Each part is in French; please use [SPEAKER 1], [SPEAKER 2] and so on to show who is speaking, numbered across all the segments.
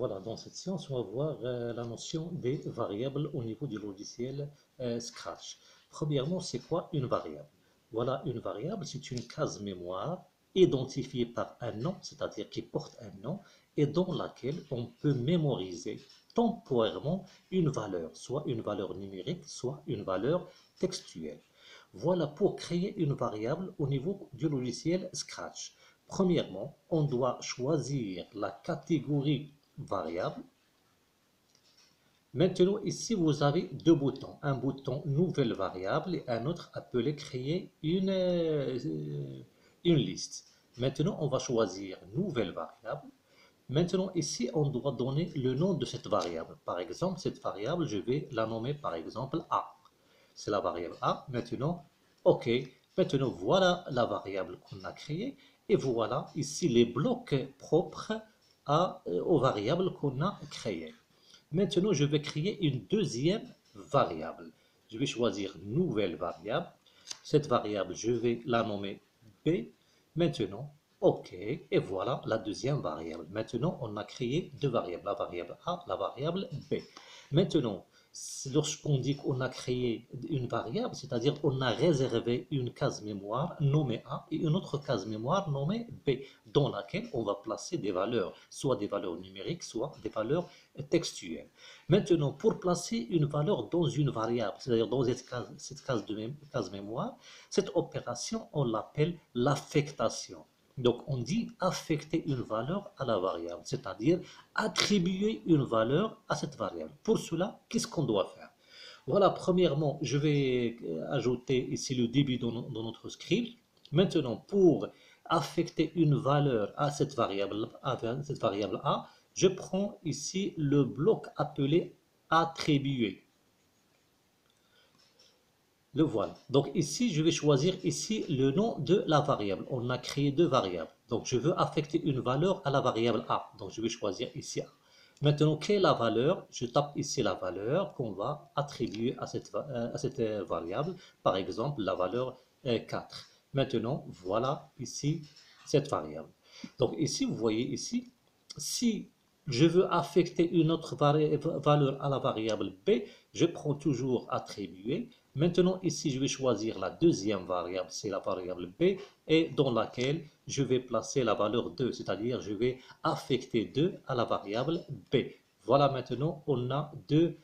[SPEAKER 1] Voilà, dans cette séance, on va voir la notion des variables au niveau du logiciel Scratch. Premièrement, c'est quoi une variable? Voilà, une variable, c'est une case mémoire identifiée par un nom, c'est-à-dire qui porte un nom, et dans laquelle on peut mémoriser temporairement une valeur, soit une valeur numérique, soit une valeur textuelle. Voilà pour créer une variable au niveau du logiciel Scratch. Premièrement, on doit choisir la catégorie variable. Maintenant, ici, vous avez deux boutons. Un bouton nouvelle variable et un autre appelé créer une liste. Maintenant, on va choisir nouvelle variable. Maintenant, ici, on doit donner le nom de cette variable. Par exemple, cette variable, je vais la nommer par exemple A. C'est la variable A. Maintenant, OK. Maintenant, voilà la variable qu'on a créée. Et voilà ici les blocs propres aux variables qu'on a créées. Maintenant, je vais créer une deuxième variable. Je vais choisir nouvelle variable. Cette variable, je vais la nommer B. Maintenant, OK. Et voilà la deuxième variable. Maintenant, on a créé deux variables, la variable A, la variable B. Maintenant, lorsqu'on dit qu'on a créé une variable, c'est-à-dire on a réservé une case mémoire nommée A et une autre case mémoire nommée B, dans laquelle on va placer des valeurs, soit des valeurs numériques, soit des valeurs textuelles. Maintenant, pour placer une valeur dans une variable, c'est-à-dire dans cette case mémoire, cette opération, on l'appelle l'affectation. Donc, on dit affecter une valeur à la variable, c'est-à-dire attribuer une valeur à cette variable. Pour cela, qu'est-ce qu'on doit faire? Voilà, premièrement, je vais ajouter ici le début dans notre script. Maintenant, pour affecter une valeur à cette variable A, je prends ici le bloc appelé attribuer. Le voilà. Donc ici, je vais choisir ici le nom de la variable. On a créé deux variables. Donc je veux affecter une valeur à la variable A. Donc je vais choisir ici A. Maintenant, quelle est la valeur? Je tape ici la valeur qu'on va attribuer à cette variable. Par exemple, la valeur 4. Maintenant, voilà ici cette variable. Donc ici, vous voyez ici, si je veux affecter une autre valeur à la variable B, je prends toujours attribuer. Maintenant, ici, je vais choisir la deuxième variable, c'est la variable B, et dans laquelle je vais placer la valeur 2, c'est-à-dire je vais affecter 2 à la variable B. Voilà, maintenant, on a deux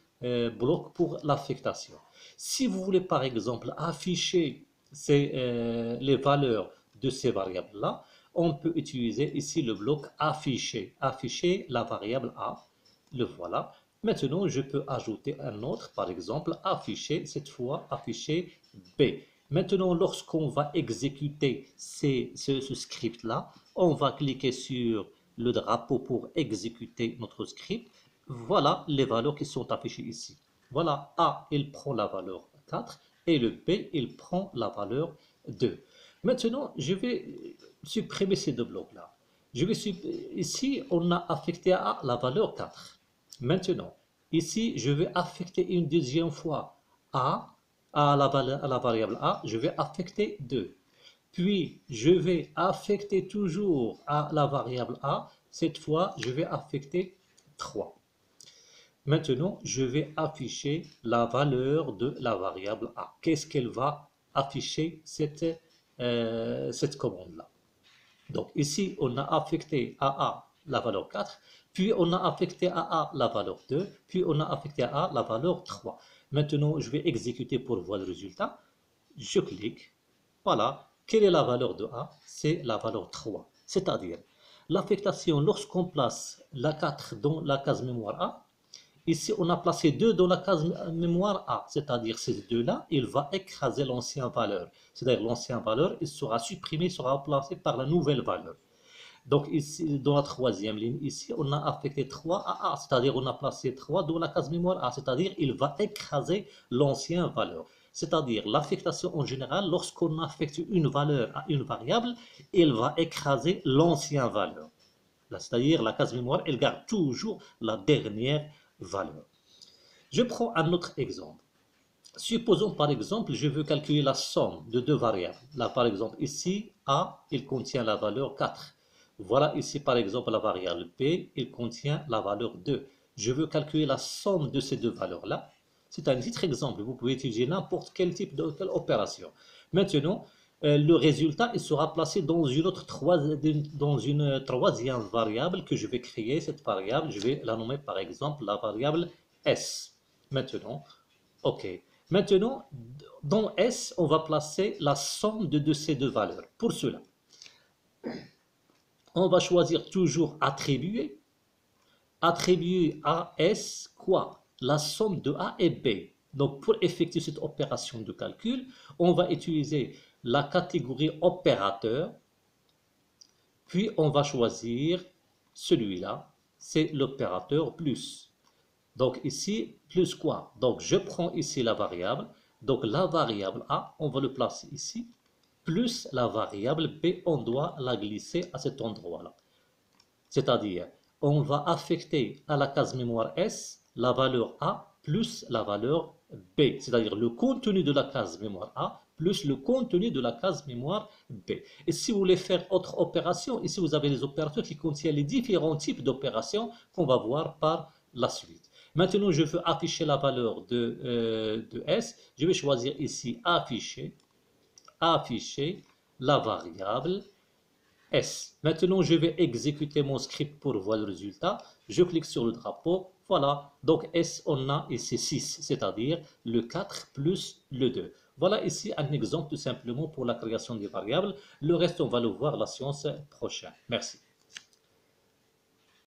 [SPEAKER 1] blocs pour l'affectation. Si vous voulez, par exemple, afficher les valeurs de ces variables-là, on peut utiliser ici le bloc afficher. Afficher la variable A. Le voilà. Maintenant, je peux ajouter un autre, par exemple, afficher, cette fois, afficher B. Maintenant, lorsqu'on va exécuter ce script-là, on va cliquer sur le drapeau pour exécuter notre script. Voilà les valeurs qui sont affichées ici. Voilà, A, il prend la valeur 4 et le B, il prend la valeur 2. Maintenant, je vais supprimer ces deux blocs-là. Ici, on a affecté à la valeur 4. Maintenant, ici, je vais affecter une deuxième fois A à la variable A, je vais affecter 2. Puis, je vais affecter toujours à la variable A, cette fois, je vais affecter 3. Maintenant, je vais afficher la valeur de la variable A. Qu'est-ce qu'elle va afficher cette commande-là? Donc ici, on a affecté à A la valeur 4, puis on a affecté à A la valeur 2, puis on a affecté à A la valeur 3. Maintenant, je vais exécuter pour voir le résultat. Je clique. Voilà. Quelle est la valeur de A? C'est la valeur 3. C'est-à-dire, l'affectation, lorsqu'on place la 4 dans la case mémoire A, ici, on a placé 2 dans la case mémoire A, c'est-à-dire ces deux-là, il va écraser l'ancienne valeur. C'est-à-dire l'ancienne valeur, il sera supprimé, sera remplacé par la nouvelle valeur. Donc ici, dans la troisième ligne, ici, on a affecté 3 à A, c'est-à-dire on a placé 3 dans la case mémoire A, c'est-à-dire il va écraser l'ancienne valeur. C'est-à-dire l'affectation en général, lorsqu'on affecte une valeur à une variable, il va écraser l'ancienne valeur. C'est-à-dire la case mémoire, elle garde toujours la dernière valeur. Je prends un autre exemple. Supposons par exemple, je veux calculer la somme de deux variables. Là par exemple, ici, A, il contient la valeur 4. Voilà ici par exemple la variable b, il contient la valeur 2. Je veux calculer la somme de ces deux valeurs-là. C'est un titre exemple, vous pouvez utiliser n'importe quel type d'opération. Maintenant, le résultat il sera placé dans une troisième variable que je vais créer. Cette variable, je vais la nommer par exemple la variable s. Maintenant, ok. Maintenant, dans s, on va placer la somme de ces deux valeurs. Pour cela, on va choisir toujours attribuer. Attribuer à S quoi? La somme de A et B. Donc pour effectuer cette opération de calcul, on va utiliser la catégorie opérateur, puis on va choisir celui-là, c'est l'opérateur plus. Donc ici, plus quoi? Donc je prends ici la variable, donc la variable A, on va le placer ici, plus la variable B, on doit la glisser à cet endroit-là. C'est-à-dire, on va affecter à la case mémoire S la valeur A plus la valeur B, c'est-à-dire le contenu de la case mémoire A plus le contenu de la case mémoire B. Et si vous voulez faire autre opération, ici vous avez les opérateurs qui contiennent les différents types d'opérations qu'on va voir par la suite. Maintenant, je veux afficher la valeur de S. Je vais choisir ici afficher la variable S. Maintenant, je vais exécuter mon script pour voir le résultat. Je clique sur le drapeau. Voilà. Donc, S, on a ici 6, c'est-à-dire le 4 plus le 2. Voilà ici un exemple tout simplement pour la création des variables. Le reste, on va le voir la séance prochaine. Merci.